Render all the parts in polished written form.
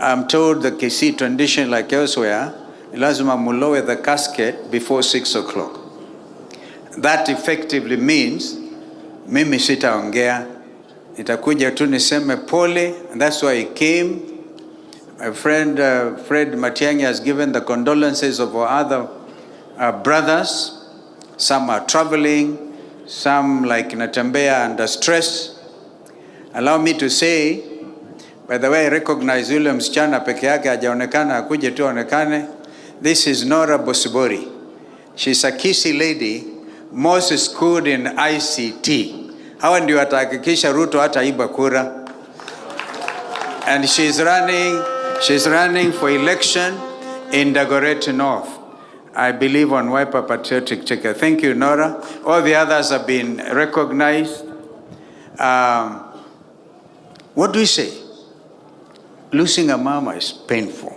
I'm told the Kisii tradition, like elsewhere, lazima mulowe the casket before 6 o'clock. That effectively means mimi sitaongea, nitakuja tu niseme pole, and that's why he came. My friend Fred Matiang'i has given the condolences of our other brothers. Some are traveling, some like Natembea under stress. Allow me to say, by the way, I recognize yule msichana peke yake hajaonekana, akuje tu onekane. This is Nora Bosibori. She's a Kisii lady, most schooled in ICT. Hawa ndio atahakikisha Ruto hataiba kura. And she's running for election in Dagoretti North. I believe on Wiper Patriotic Ticket. Thank you, Nora. All the others have been recognized. What do we say? Losing a mama is painful.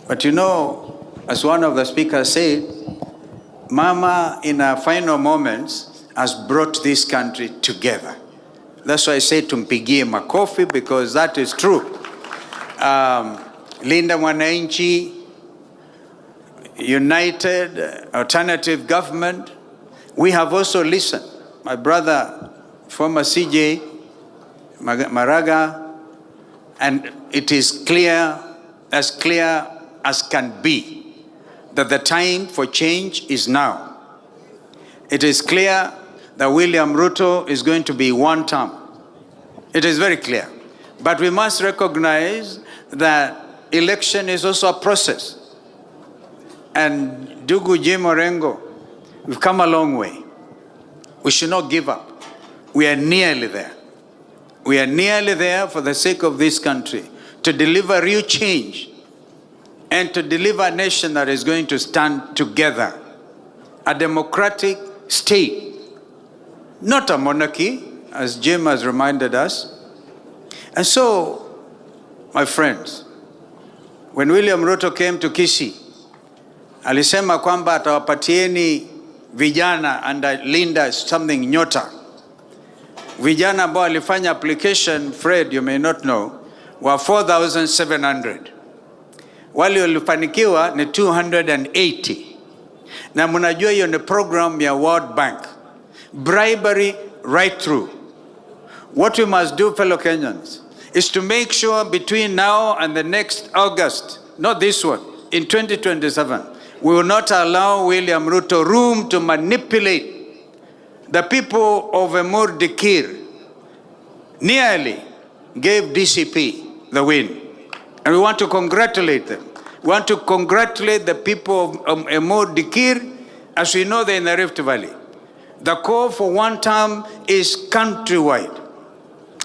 But you know, as one of the speakers said, Mama in her final moments has brought this country together. That's why I say tumpigie makofi, because that is true. Linda Mwananchi, United Alternative Government, we have also listened. My brother, former CJ, Maraga, and it is clear as can be, that the time for change is now. It is clear that William Ruto is going to be one term. It is very clear. But we must recognize that election is also a process. And Dugu Jim Orengo, we've come a long way. We should not give up. We are nearly there. We are nearly there for the sake of this country, to deliver real change and to deliver a nation that is going to stand together. A democratic state, not a monarchy, as Jim has reminded us. And so, my friends, when William Ruto came to Kisii, alisema kwamba atawapatieni vijana and Linda something nyota. Vijana ambao alifanya application, Fred, you may not know, were 4,700. Wale walifanikiwa ni 280. Na mnajua hiyo ni program ya World Bank. Bribery right through. What we must do, fellow Kenyans, is to make sure between now and the next August, not this one, in 2027, we will not allow William Ruto room to manipulate the people of Emur Dikir. Nearly gave DCP the win. And we want to congratulate them. We want to congratulate the people of Emur Dikir. As we know, they're in the Rift Valley. The call for one term is countrywide.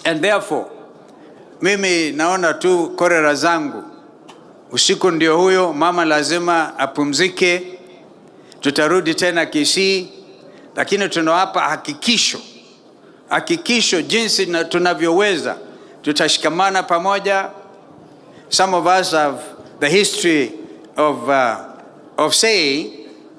And therefore, mimi naona tu korera zangu. Usiku ndio huyo, mama lazima apumzike. Tutarudi tena Kisii. Lakini tunawapa hakikisho jinsi tunavyoweza. Tutashikamana pamoja. Some of us have the history of saying,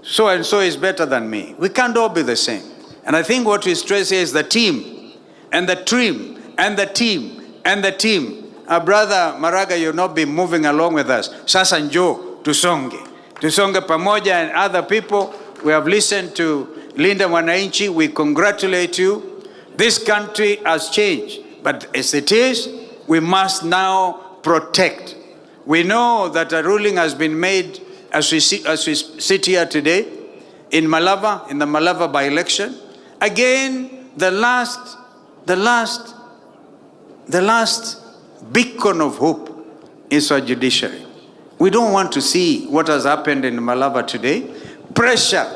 so and so is better than me. We can't all be the same. And I think what we stress here is the team, and the trim, and the team, and the team. Our brother Maraga, you'll not be moving along with us. Sasa njoo, tusonge pamoja, and other people. We have listened to Linda Mwananchi. We congratulate you. This country has changed. But as it is, we must now protect. We know that a ruling has been made as we sit here today in Malava, in the Malava by-election. Again, the last beacon of hope is our judiciary. We don't want to see what has happened in Malava today. Pressure.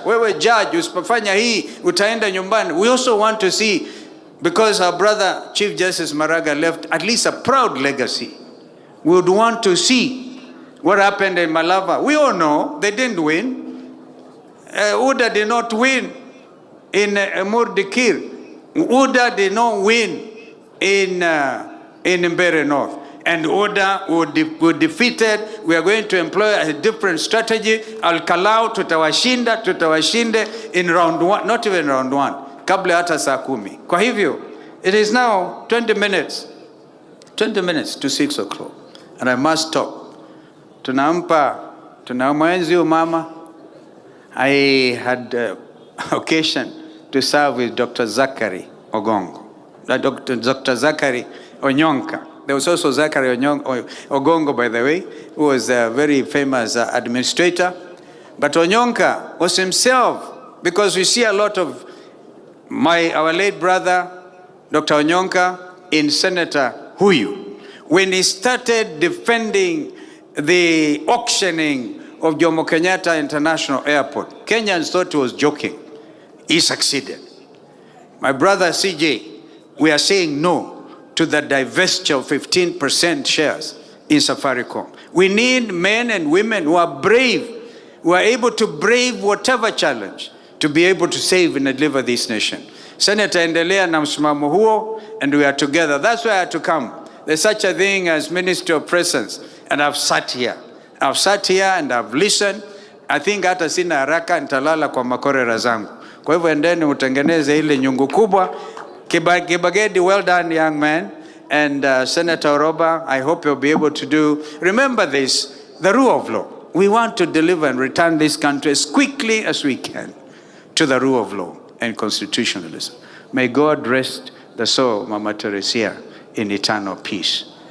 Wewe judge, usipofanya hii, utaenda nyumbani. We also want to see, because our brother Chief Justice Maraga left at least a proud legacy. We would want to see what happened in Malava. We all know they didn't win. UDA did not win in Emur Dikir. UDA did not win in Mbeere North. And UDA were defeated. We are going to employ a different strategy. Al-Kalau tutawashinde in round one, not even round one. Kabla hata saa 10. Kwa hivyo, it is now 20 minutes 20 minutes to 6 o'clock. And I must stop. Tunamwenzi umama. I had occasion to serve with Dr. Zachary Ogongo. Dr. Zachary Onyonka. There was also Zachary Ogongo, by the way, who was a very famous administrator. But Onyonka was himself, because we see a lot of our late brother, Dr. Onyonka, in Senator Huyu. When he started defending the auctioning of Jomo Kenyatta International Airport, Kenyans thought he was joking. He succeeded. My brother CJ, we are saying no to the divestiture of 15% shares in Safaricom. We need men and women who are brave, who are able to brave whatever challenge to be able to save and deliver this nation. Senator, endelea na msimamo huo, and we are together. That's why I had to come. There's such a thing as Ministry of Presence, and I've sat here. I've sat here and I've listened. I think hata sina haraka nitalala kwa makorera zangu. Kwa hivyo endeni utengeneze ile nyungu kubwa. Kibagedi, well done, young man. And Senator Oroba, I hope you'll be able to do. Remember this, the rule of law. We want to deliver and return this country as quickly as we can to the rule of law and constitutionalism. May God rest the soul of Mama Teresia in eternal peace.